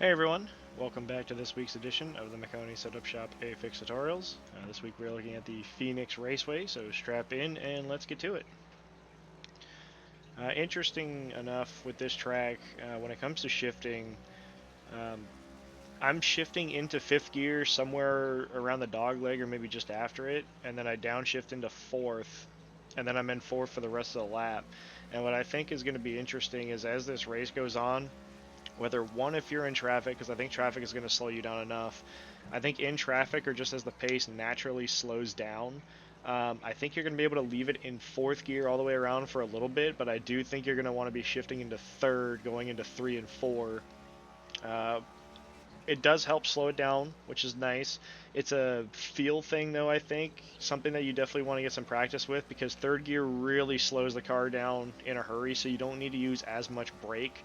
Hey everyone, welcome back to this week's edition of the Maconi Setup Shop A-Fix Tutorials. This week we're looking at the Phoenix Raceway, so strap in and let's get to it. Interesting enough with this track, when it comes to shifting, um, I'm shifting into 5th gear somewhere around the dog leg or maybe just after it, and then I downshift into 4th, and then I'm in 4th for the rest of the lap. And what I think is going to be interesting is as this race goes on, whether one, if you're in traffic, because I think traffic is going to slow you down enough. I think in traffic or just as the pace naturally slows down, I think you're going to be able to leave it in 4th gear all the way around for a little bit, but I do think you're going to want to be shifting into 3rd, going into 3 and 4. Uh, it does help slow it down, which is nice. It's a feel thing, though, I think. Something that you definitely want to get some practice with, because 3rd gear really slows the car down in a hurry, so you don't need to use as much brake.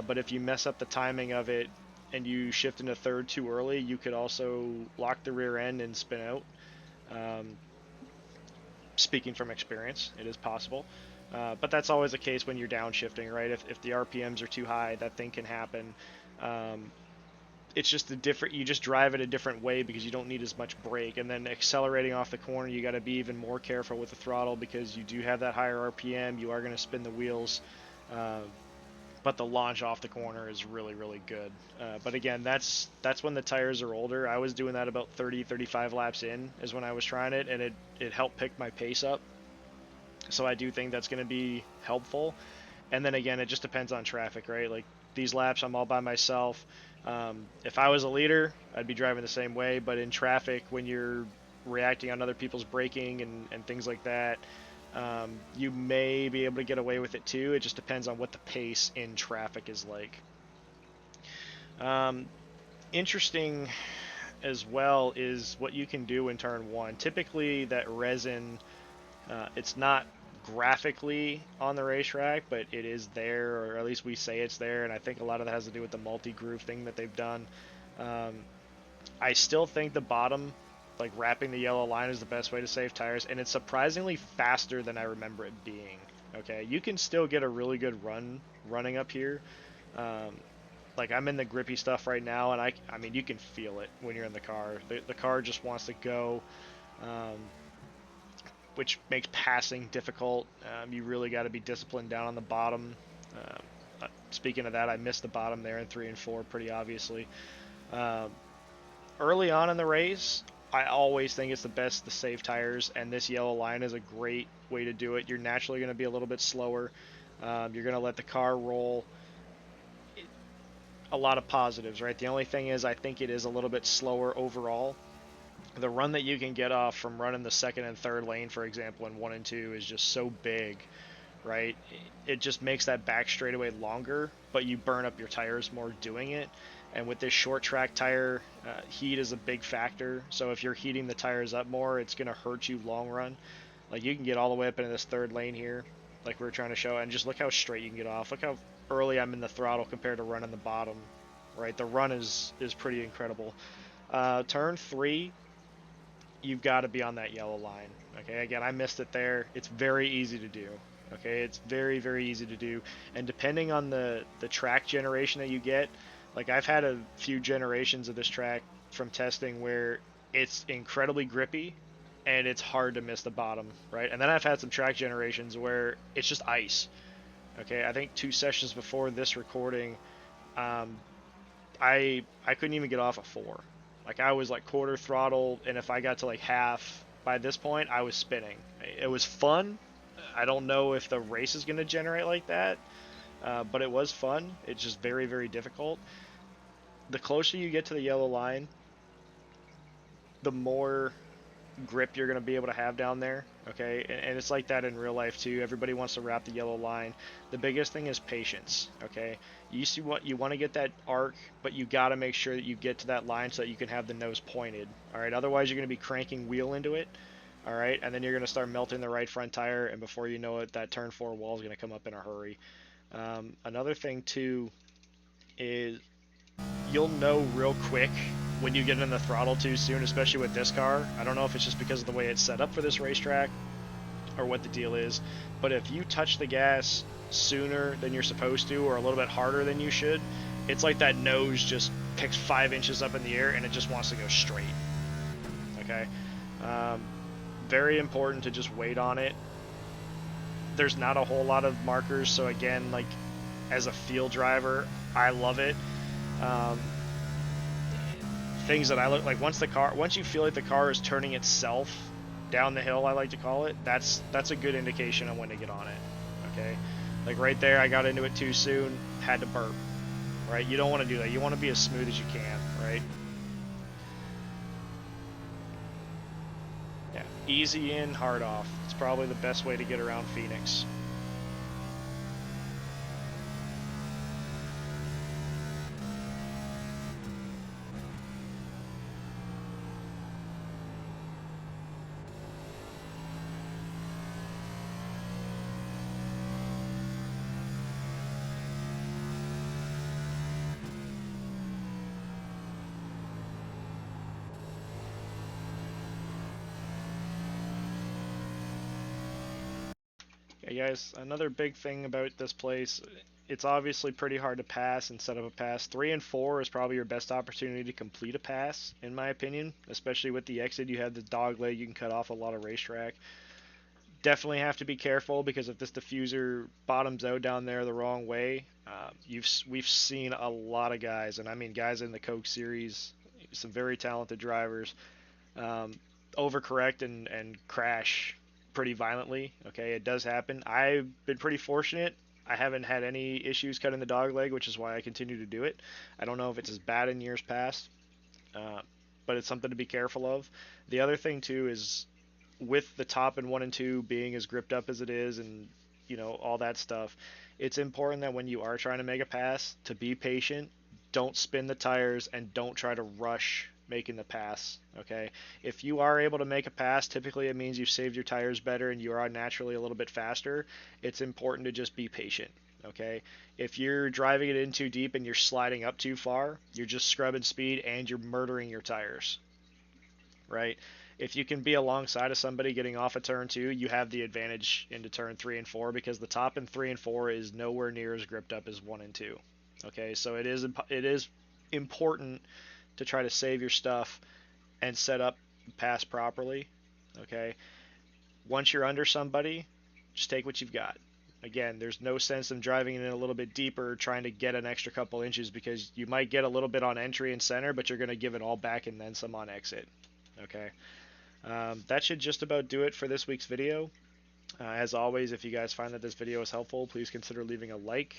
But if you mess up the timing of it and you shift into 3rd too early, you could also lock the rear end and spin out. Um, Speaking from experience, it is possible. But that's always the case when you're downshifting, right? If the RPMs are too high, that thing can happen. Um, it's just a different, you just drive it a different way because you don't need as much brake. And then accelerating off the corner, you got to be even more careful with the throttle because you do have that higher RPM. You are going to spin the wheels. Uh, but the launch off the corner is really good. But again, that's when the tires are older. I was doing that about 30-35 laps in is when I was trying it, and it helped pick my pace up. So I do think that's going to be helpful. And then again, it just depends on traffic, right? Like these laps, I'm all by myself. If I was a leader, I'd be driving the same way. But in traffic, when you're reacting on other people's braking and things like that, you may be able to get away with it too. It just depends on what the pace in traffic is like. Um, Interesting as well is what you can do in turn one. Typically, that resin, it's not graphically on the racetrack, but it is there, or at least we say it's there, and I think a lot of that has to do with the multi-groove thing that they've done. Um, I still think the bottom, like wrapping the yellow line, is the best way to save tires, and it's surprisingly faster than I remember it being. Okay, you can still get a really good running up here. Um, like I'm in the grippy stuff right now, and I mean you can feel it when you're in the car. The car just wants to go, um, which makes passing difficult. You really got to be disciplined down on the bottom. Speaking of that, I missed the bottom there in 3 and 4 pretty obviously. Um, Early on in the race, I always think it's the best to save tires, and this yellow line is a great way to do it. You're naturally going to be a little bit slower. You're going to let the car roll. A lot of positives, right? The only thing is, I think it is a little bit slower overall. The run that you can get off from running the 2nd and 3rd lane, for example, in 1 and 2 is just so big, right? It just makes that back straightaway longer, but you burn up your tires more doing it. And with this short track tire, heat is a big factor. So if you're heating the tires up more, it's going to hurt you long run. Like you can get all the way up into this 3rd lane here, like we were trying to show, and just look how straight you can get off. Look how early I'm in the throttle compared to running the bottom, right? The run is pretty incredible. Turn 3, you've got to be on that yellow line. Okay, again, I missed it there. It's very easy to do. Okay, it's very easy to do, and depending on the track generation that you get, like I've had a few generations of this track from testing where it's incredibly grippy and it's hard to miss the bottom, right? And then I've had some track generations where it's just ice. Okay, I think 2 sessions before this recording, um, I couldn't even get off a 4. Like I was like quarter throttle, and if I got to like half by this point, I was spinning. It was fun. I don't know if the race is going to generate like that, but it was fun. It's just very difficult. The closer you get to the yellow line, the more grip you're going to be able to have down there. Okay, and it's like that in real life too. Everybody wants to wrap the yellow line. The biggest thing is patience. Okay, you see what you want to get that arc, but you got to make sure that you get to that line so that you can have the nose pointed. All right, otherwise you're going to be cranking wheel into it. All right, and then you're going to start melting the right front tire, and before you know it, that turn 4 wall is going to come up in a hurry. Another thing too is you'll know real quick when you get in the throttle too soon, especially with this car. I don't know if it's just because of the way it's set up for this racetrack or what the deal is, but if you touch the gas sooner than you're supposed to or a little bit harder than you should, it's like that nose just picks 5 inches up in the air and it just wants to go straight. Okay, um, very important to just wait on it. There's not a whole lot of markers, so again, like as a field driver, I love it. Um, Things that I look like, once you feel like the car is turning itself down the hill, I like to call it, that's a good indication of when to get on it. Okay, like right there, I got into it too soon, had to burp. Right, you don't want to do that. You want to be as smooth as you can. Right. Yeah, easy in, hard off. It's probably the best way to get around Phoenix. Yeah, guys, another big thing about this place, it's obviously pretty hard to pass and set up a pass. 3 and 4 is probably your best opportunity to complete a pass, in my opinion, especially with the exit. You have the dog leg, you can cut off a lot of racetrack. Definitely have to be careful because if this diffuser bottoms out down there the wrong way, we've seen a lot of guys, and I mean guys in the Coke Series, some very talented drivers, um, overcorrect and crash pretty violently. Okay, it does happen. I've been pretty fortunate. I haven't had any issues cutting the dog leg, which is why I continue to do it. I don't know if it's as bad in years past, uh, but it's something to be careful of. The other thing too is with the top and 1 and 2 being as gripped up as it is, and all that stuff, it's important that when you are trying to make a pass to be patient, don't spin the tires, and don't try to rush making the pass. Okay, if you are able to make a pass, typically it means you've saved your tires better and you are naturally a little bit faster. It's important to just be patient. Okay, if you're driving it in too deep and you're sliding up too far, you're just scrubbing speed and you're murdering your tires. Right? If you can be alongside of somebody getting off a turn 2, you have the advantage into turn 3 and 4, because the top in 3 and 4 is nowhere near as gripped up as 1 and 2. Okay, so it is important to try to save your stuff and set up the pass properly. Okay, once you're under somebody, just take what you've got. Again, there's no sense in driving it in a little bit deeper trying to get an extra couple inches, because you might get a little bit on entry and center, but you're going to give it all back and then some on exit. Okay. That should just about do it for this week's video. As always, if you guys find that this video is helpful, please consider leaving a like.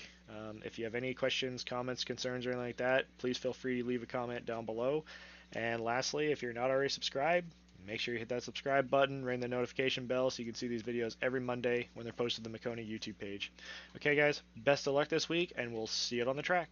If you have any questions, comments, concerns, or anything like that, please feel free to leave a comment down below. And lastly, if you're not already subscribed, make sure you hit that subscribe button, ring the notification bell so you can see these videos every Monday when they're posted to the Maconi YouTube page. Okay, guys, best of luck this week, and we'll see you on the track.